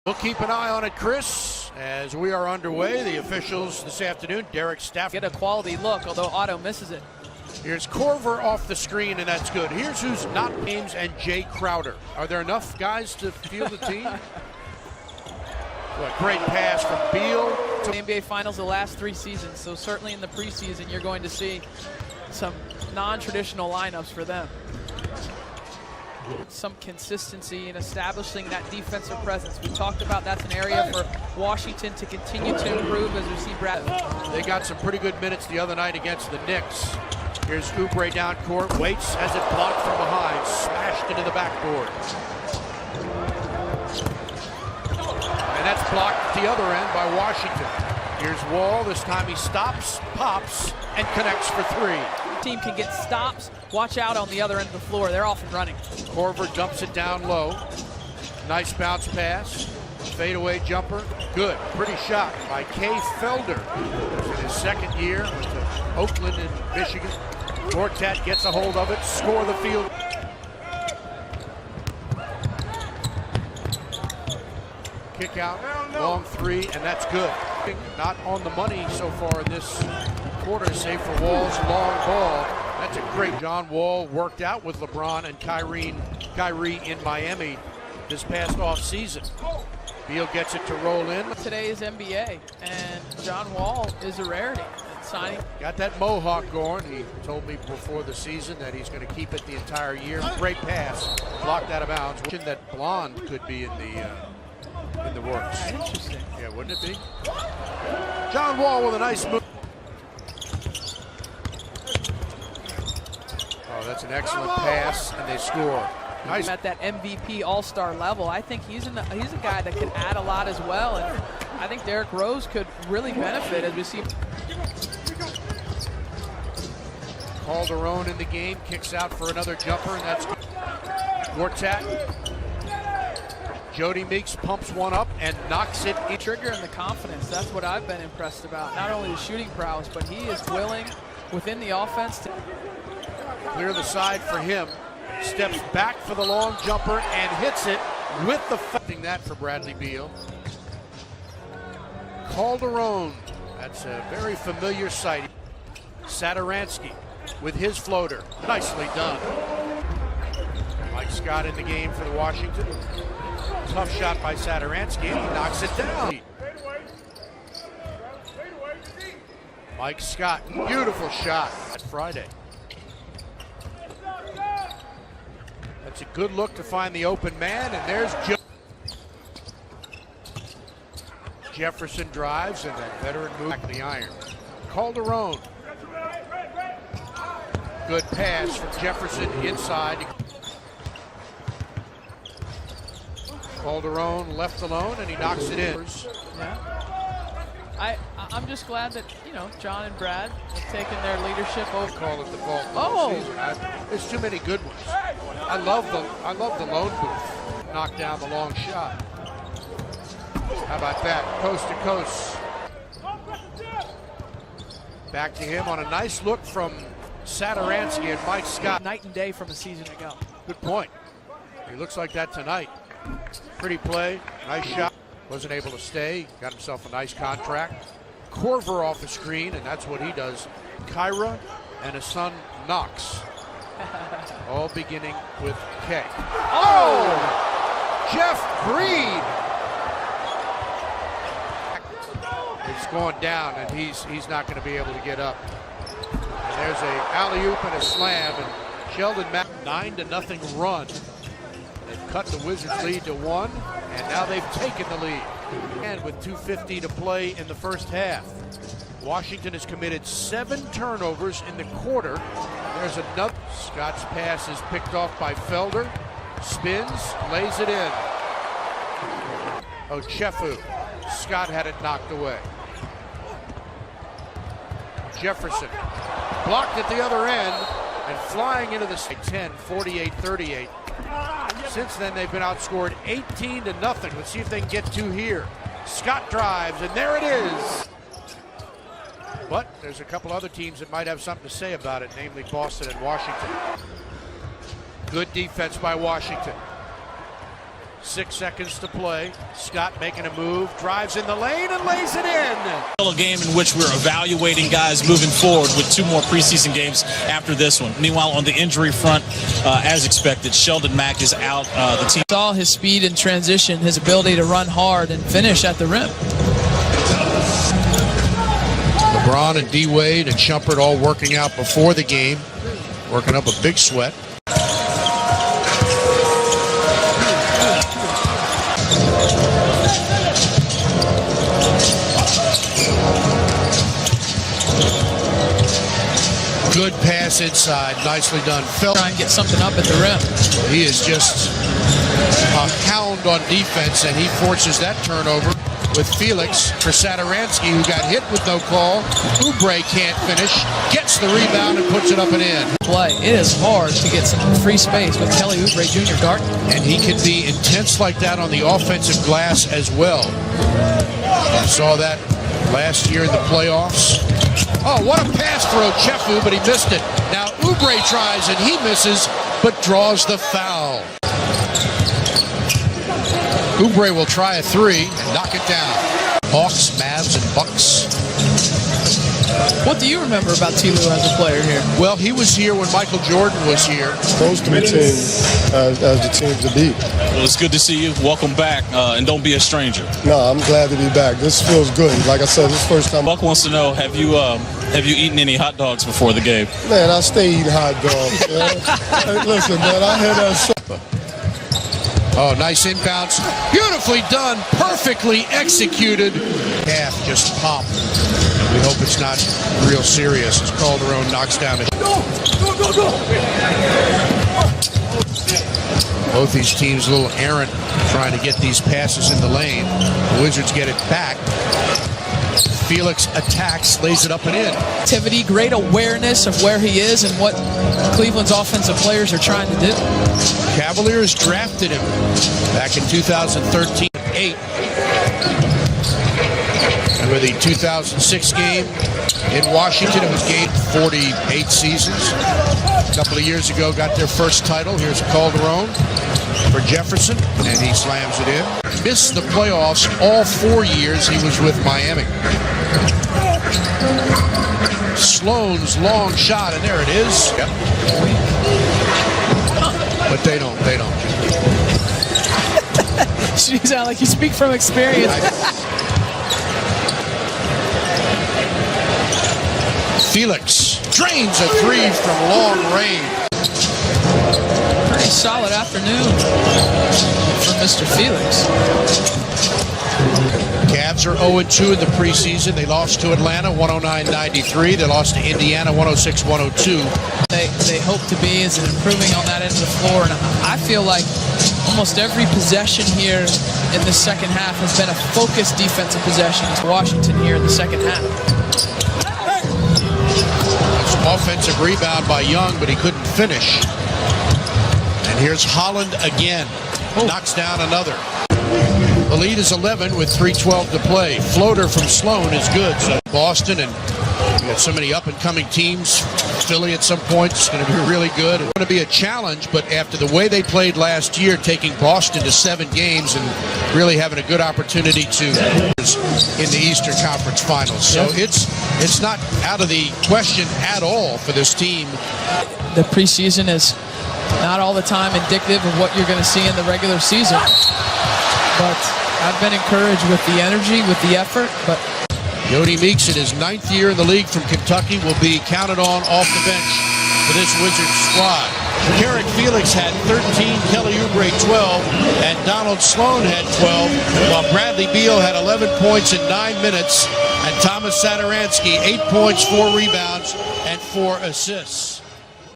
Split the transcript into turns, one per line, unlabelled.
We'll keep an eye on it, Chris, as we are underway. The officials this afternoon, Derek Stafford.
Get a quality look, although Otto misses it.
Here's Korver off the screen, and that's good. Here's who's not James and Jay Crowder. Are there enough guys to field the team? What great pass from Beal.
To the NBA Finals the last 3 seasons, so certainly in the preseason you're going to see some non-traditional lineups for them. Some consistency in establishing that defensive presence. We talked about that's an area for Washington to continue to improve as we see Brad.
They got some pretty good minutes the other night against the Knicks. Here's Oubre down court, waits, has it blocked from behind, smashed into the backboard. And that's blocked at the other end by Washington. Here's Wall, this time he stops, pops, and connects for 3.
Team can get stops. Watch out on the other end of the floor. They're off and running.
Korver dumps it down low. Nice bounce pass. Fadeaway jumper. Good. Pretty shot by Kay Felder. In his second year, went to Oakland and Michigan. Gortat gets a hold of it. Score the field. Kick out. Long 3, and that's good. Not on the money so far in this quarter, save for Wall's long ball. That's a great. John Wall worked out with LeBron and Kyrie in Miami this past offseason. Beal gets it to roll in.
Today's NBA, and John Wall is a rarity. Signing.
Got that mohawk going. He told me before the season that he's going to keep it the entire year. Great pass, blocked out of bounds. That blonde could be in the works.
Interesting.
Yeah, wouldn't it be? John Wall with a nice move. Oh, that's an excellent pass, and they score. Nice.
At that MVP All-Star level, I think he's a guy that can add a lot as well, and I think Derrick Rose could really benefit as we see.
Calderon in the game, kicks out for another jumper, and that's Gortat. Jody Meeks pumps one up and knocks it in.
Trigger and the confidence, that's what I've been impressed about. Not only the shooting prowess, but he is willing within the offense to
clear the side for him. Steps back for the long jumper and hits it with the fighting that for Bradley Beal. Calderon, that's a very familiar sight. Satoransky with his floater, nicely done. Mike Scott in the game for the Washington. Tough shot by Satoransky, and he knocks it down. Mike Scott, beautiful shot. That's Friday. That's a good look to find the open man, and there's Jefferson drives, and that veteran move back the iron. Calderon. Good pass from Jefferson inside. Calderon left alone, and he knocks it in.
Yeah. I'm just glad that, you know, John and Brad have taken their leadership over.
Call it the fault.
Oh!
There's too many good ones. I love the lone booth. Knock down the long shot. How about that? Coast to coast. Back to him on a nice look from Satoransky and Mike Scott.
Night and day from a season ago.
Good point. He looks like that tonight. Pretty play, nice shot. Wasn't able to stay. Got himself a nice contract. Korver off the screen, and that's what he does. Kyra and his son Knox. All beginning with K. Oh! Jeff Green! It's going down, and he's not going to be able to get up. And there's a alley-oop and a slam, and Sheldon Mack 9-0 run. They've cut the Wizards' lead to 1, and now they've taken the lead. And with 2:50 to play in the first half, Washington has committed 7 turnovers in the quarter. There's another. Scott's pass is picked off by Felder. Spins, lays it in. Ochefu. Scott had it knocked away. Jefferson blocked at the other end and flying into the 10, 48-38. Since then, they've been outscored 18-0. Let's see if they can get 2 here. Scott drives, and there it is. But there's a couple other teams that might have something to say about it, namely Boston and Washington. Good defense by Washington. 6 seconds to play. Scott making a move, drives in the lane and lays it in.
A game in which we're evaluating guys moving forward with 2 more preseason games after this one. Meanwhile, on the injury front, as expected, Sheldon Mack is out. The team
saw his speed and transition, his ability to run hard and finish at the rim.
LeBron and D-Wade and Shumpert all working out before the game, working up a big sweat. Good pass inside, nicely done.
Try and get something up at the rim.
He is just a hound on defense, and he forces that turnover with Felix for Satoransky, who got hit with no call. Oubre can't finish, gets the rebound and puts it up and in.
Play. It is hard to get some free space with Kelly Oubre Jr. guarding.
And he can be intense like that on the offensive glass as well. I saw that last year in the playoffs. Oh, what a pass for Ochefu, but he missed it. Now Oubre tries and he misses, but draws the foul. Oubre will try a 3 and knock it down. Hawks, Mavs, and Bucks.
What do you remember about T. Lue as a player here?
Well, he was here when Michael Jordan was here.
Those 3 teams as the teams to beat.
Well, it's good to see you. Welcome back, and don't be a stranger.
No, I'm glad to be back. This feels good. Like I said, this is the first time.
Buck wants to know, have you eaten any hot dogs before the game?
Man, I stay eating hot dogs. Hey, listen, man, I had that.
Oh, nice inbounds. Beautifully done. Perfectly executed. Half just popped. We hope it's not real serious as Calderon knocks down a... Both these teams a little errant trying to get these passes in the lane. The Wizards get it back. Felix attacks, lays it up and in.
Activity, great awareness of where he is and what Cleveland's offensive players are trying to do.
Cavaliers drafted him back in 2013-8. Remember the 2006 game in Washington? It was game 48 seasons. A couple of years ago, got their first title. Here's Calderon for Jefferson, and he slams it in. Missed the playoffs all 4 years he was with Miami. Sloan's long shot, and there it is. Yep. But they don't.
You sound like you speak from experience.
Felix drains a 3 from long range.
Pretty solid afternoon for Mr. Felix.
Cavs are 0-2 in the preseason. They lost to Atlanta 109-93. They lost to Indiana 106-102.
They hope to be is improving on that end of the floor, and I feel like almost every possession here in the second half has been a focused defensive possession. It's Washington here in the second half.
Offensive rebound by Young, but he couldn't finish. And here's Holland again. Knocks down another. The lead is 11 with 3:12 to play. Floater from Sloan is good. So Boston, and we got so many up-and-coming teams. Philly at some point is going to be really good. It's going to be a challenge, but after the way they played last year, taking Boston to 7 games and really having a good opportunity to in the Eastern Conference Finals. So it's not out of the question at all for this team.
The preseason is not all the time indicative of what you're going to see in the regular season. But I've been encouraged with the energy, with the effort. But
Yodi Meeks, in his 9th year in the league from Kentucky, will be counted on off the bench for this Wizards squad. Carrick Felix had 13, Kelly Oubre 12, and Donald Sloan had 12, while Bradley Beal had 11 points in 9 minutes, and Thomas Satoransky 8 points, 4 rebounds, and 4 assists.